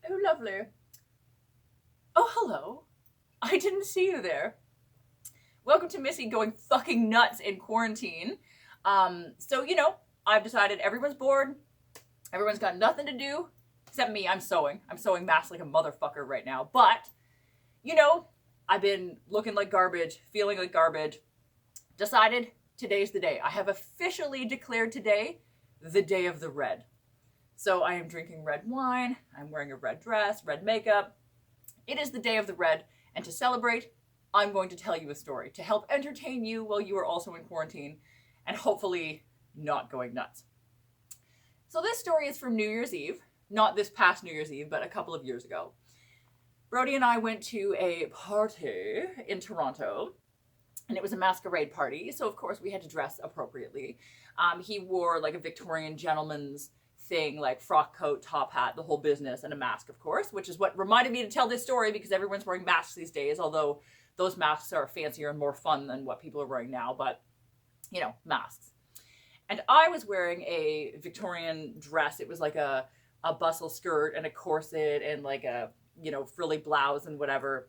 Oh, lovely. Oh, hello. I didn't see you there. Welcome to Missy going fucking nuts in quarantine. I've decided everyone's bored. Everyone's got nothing to do. Except me, I'm sewing. I'm sewing masks like a motherfucker right now. But, I've been looking like garbage, feeling like garbage. Decided today's the day. I have officially declared today the day of the red. So I am drinking red wine. I'm wearing a red dress, red makeup. It is the day of the red. And to celebrate, I'm going to tell you a story to help entertain you while you are also in quarantine and hopefully not going nuts. So this story is from New Year's Eve. Not this past New Year's Eve, but a couple of years ago. Brody and I went to a party in Toronto, and it was a masquerade party, so of course we had to dress appropriately. He wore like a Victorian gentleman's thing, like frock coat, top hat, the whole business, and a mask, of course, which is what reminded me to tell this story because everyone's wearing masks these days, although those masks are fancier and more fun than what people are wearing now, but, masks. And I was wearing a Victorian dress. It was like a bustle skirt and a corset and like a, frilly blouse and whatever.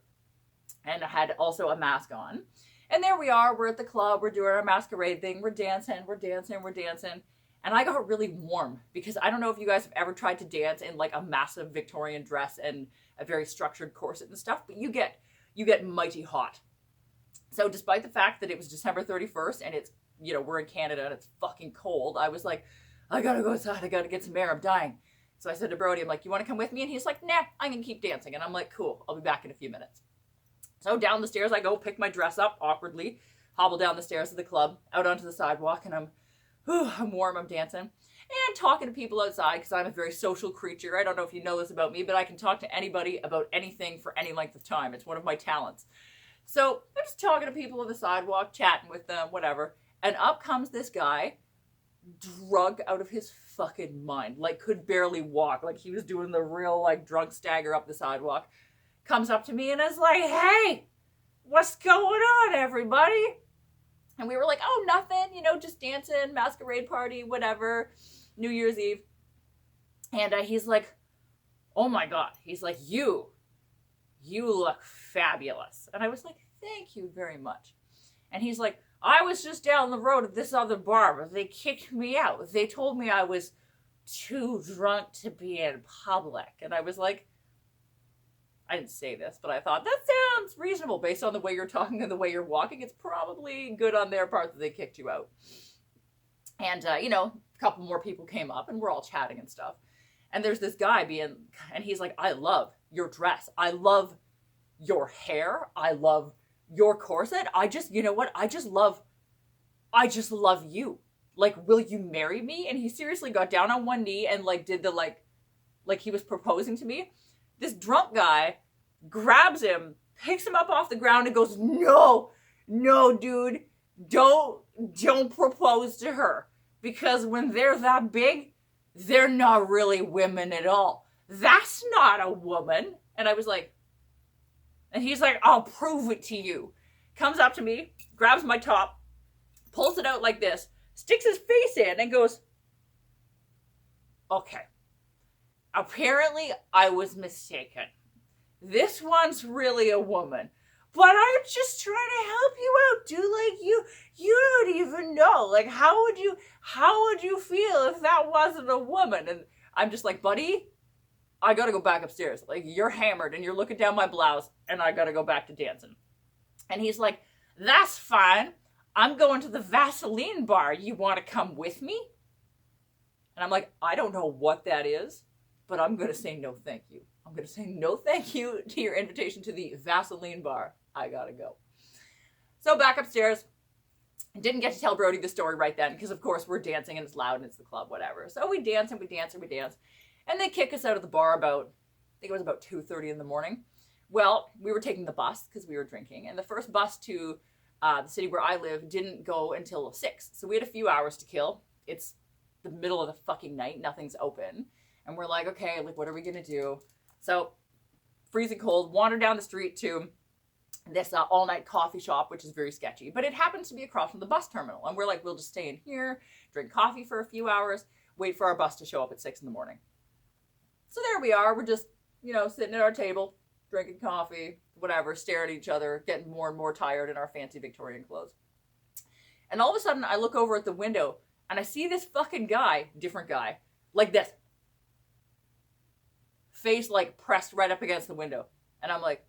And I had also a mask on. And there we are. We're at the club. We're doing our masquerade thing. We're dancing. And I got really warm because I don't know if you guys have ever tried to dance in like a massive Victorian dress and a very structured corset and stuff, but you get mighty hot. So despite the fact that it was December 31st and it's, we're in Canada and it's fucking cold, I was like, I gotta go outside. I gotta get some air. I'm dying. So I said to Brody, I'm like, you want to come with me? And he's like, nah, I'm going to keep dancing. And I'm like, cool, I'll be back in a few minutes. So down the stairs I go, pick my dress up awkwardly, hobble down the stairs of the club, out onto the sidewalk, and I'm warm, I'm dancing, and talking to people outside because I'm a very social creature. I don't know if you know this about me, but I can talk to anybody about anything for any length of time. It's one of my talents. So I'm just talking to people on the sidewalk, chatting with them, whatever, and up comes this guy, drunk out of his fucking mind, like could barely walk, like he was doing the real like drunk stagger up the sidewalk, comes up to me and is like, hey, what's going on, everybody? And we were like, oh, nothing, just dancing, masquerade party, whatever, New Year's Eve. And he's like, oh my God. He's like, you look fabulous. And I was like, thank you very much. And he's like, I was just down the road at this other bar, but they kicked me out. They told me I was too drunk to be in public. And I was like, I didn't say this, but I thought, that sounds reasonable based on the way you're talking and the way you're walking. It's probably good on their part that they kicked you out. And, a couple more people came up and we're all chatting and stuff. And there's this guy and he's like, I love your dress. I love your hair. I love your corset. I just love you. Like, will you marry me? And he seriously got down on one knee and like did the like he was proposing to me. This drunk guy grabs him, picks him up off the ground and goes, no, dude, don't propose to her. Because when they're that big, they're not really women at all. That's not a woman. And I was like, and he's like, I'll prove it to you. Comes up to me, grabs my top, pulls it out like this, sticks his face in and goes, okay. Apparently, I was mistaken. This one's really a woman. But I'm just trying to help you out, dude. Like, you don't even know. Like, how would you feel if that wasn't a woman? And I'm just like, buddy, I gotta go back upstairs. Like, you're hammered and you're looking down my blouse and I gotta go back to dancing. And he's like, that's fine. I'm going to the Vaseline bar. You want to come with me? And I'm like, I don't know what that is. But I'm going to say no thank you. I'm going to say no thank you to your invitation to the Vaseline bar. I got to go. So back upstairs. Didn't get to tell Brody the story right then because, of course, we're dancing and it's loud and it's the club, whatever. So we dance and we dance and we dance. And they kick us out of the bar I think it was about 2:30 in the morning. Well, we were taking the bus because we were drinking. And the first bus to the city where I live didn't go until 6. So we had a few hours to kill. It's the middle of the fucking night. Nothing's open. And we're like, okay, like, what are we going to do? So, freezing cold, wander down the street to this all-night coffee shop, which is very sketchy. But it happens to be across from the bus terminal. And we're like, we'll just stay in here, drink coffee for a few hours, wait for our bus to show up at 6 in the morning. So there we are. We're just you know, sitting at our table, drinking coffee, whatever, staring at each other, getting more and more tired in our fancy Victorian clothes. And all of a sudden, I look over at the window, and I see this fucking guy, different guy, like this. Face, like, pressed right up against the window. And I'm like,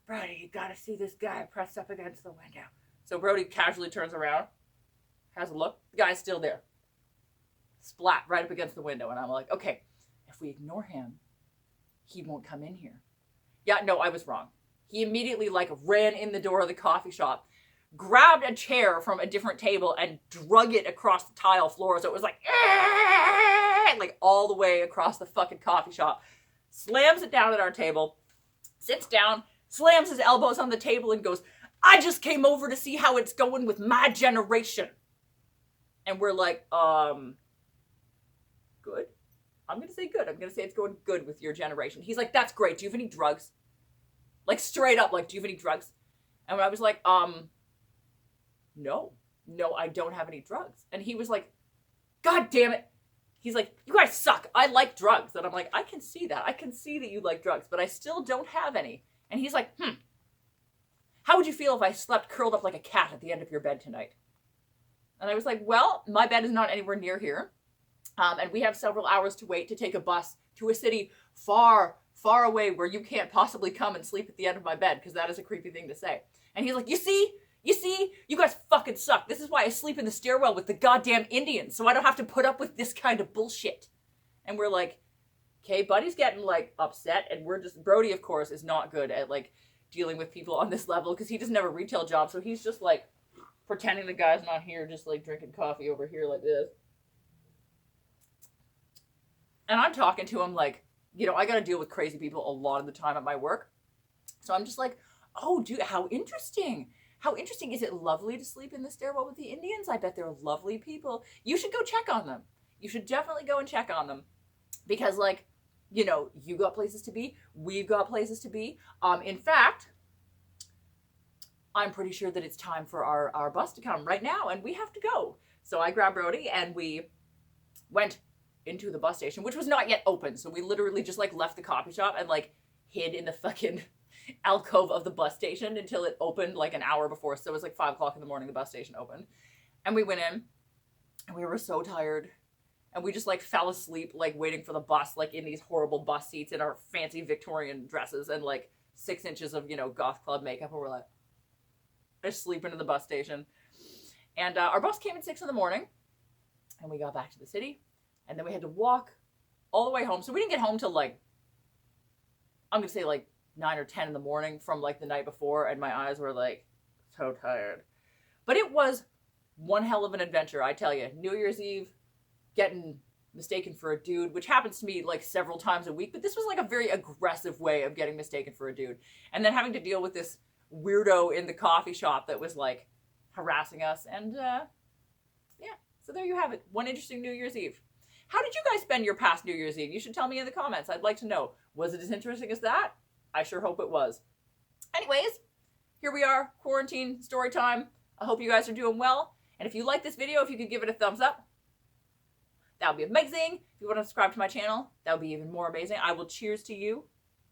Brody, you gotta see this guy pressed up against the window. So Brody casually turns around, has a look. The guy's still there. Splat right up against the window. And I'm like, okay, if we ignore him, he won't come in here. Yeah, no, I was wrong. He immediately, like, ran in the door of the coffee shop, grabbed a chair from a different table, and drug it across the tile floor. So it was like all the way across the fucking coffee shop. Slams it down at our table, sits down, slams his elbows on the table, and goes, I just came over to see how it's going with my generation. And we're like, good. I'm going to say good. I'm going to say it's going good with your generation. He's like, that's great. Do you have any drugs? Like, straight up, like, do you have any drugs? And I was like, no, I don't have any drugs. And he was like, God damn it. He's like, you guys suck. I like drugs. And I'm like, I can see that. I can see that you like drugs, but I still don't have any. And he's like, how would you feel if I slept curled up like a cat at the end of your bed tonight? And I was like, well, my bed is not anywhere near here. And we have several hours to wait to take a bus to a city far, far away where you can't possibly come and sleep at the end of my bed, because that is a creepy thing to say. And he's like, you see, you guys fucking suck. This is why I sleep in the stairwell with the goddamn Indians, so I don't have to put up with this kind of bullshit. And we're like, okay, Buddy's getting, like, upset, and Brody, of course, is not good at, like, dealing with people on this level, because he doesn't have a retail job, so he's just, like, pretending the guy's not here, just, like, drinking coffee over here like this. And I'm talking to him like, you know, I got to deal with crazy people a lot of the time at my work. So I'm just like, oh, dude, how interesting. How interesting. Is it lovely to sleep in the stairwell with the Indians? I bet they're lovely people. You should go check on them. You should definitely go and check on them. Because, like, you know, you got places to be. We've got places to be. In fact, I'm pretty sure that it's time for our bus to come right now, and we have to go. So I grabbed Brody, and we went into the bus station, which was not yet open. So we literally just, like, left the coffee shop and, like, hid in the fucking alcove of the bus station until it opened, like, an hour before. So it was like 5 o'clock in the morning, the bus station opened. And we went in, and we were so tired. And we just, like, fell asleep, like, waiting for the bus, like, in these horrible bus seats in our fancy Victorian dresses and, like, 6 inches of, you know, goth club makeup. And we're like, just sleeping in the bus station. And our bus came at 6 in the morning, and we got back to the city. And then we had to walk all the way home. So we didn't get home till, like, I'm going to say, like, 9 or 10 in the morning from, like, the night before. And my eyes were, like, so tired. But it was one hell of an adventure, I tell you. New Year's Eve, getting mistaken for a dude, which happens to me, like, several times a week. But this was, like, a very aggressive way of getting mistaken for a dude. And then having to deal with this weirdo in the coffee shop that was, like, harassing us. And, yeah. So there you have it. One interesting New Year's Eve. How did you guys spend your past New Year's Eve? You should tell me in the comments. I'd like to know. Was it as interesting as that? I sure hope it was. Anyways, here we are, quarantine story time. I hope you guys are doing well. And if you like this video, if you could give it a thumbs up, that would be amazing. If you want to subscribe to my channel, that would be even more amazing. I will cheers to you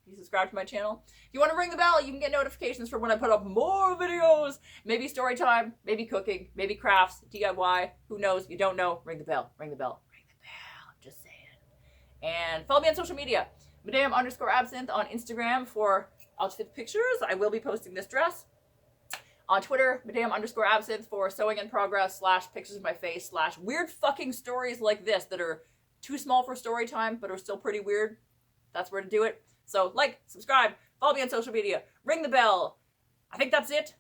if you subscribe to my channel. If you want to ring the bell, you can get notifications for when I put up more videos. Maybe story time, maybe cooking, maybe crafts, DIY. Who knows? You don't know. Ring the bell. Ring the bell. Just saying. And follow me on social media. Madame_Absinthe on Instagram for outfit pictures. I will be posting this dress. On Twitter, Madame_Absinthe for sewing in progress / pictures of my face / weird fucking stories like this that are too small for story time but are still pretty weird. That's where to do it. So like, subscribe, follow me on social media, ring the bell. I think that's it.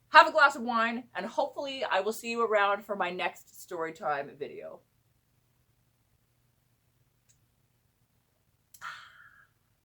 Have a glass of wine, and hopefully I will see you around for my next story time video.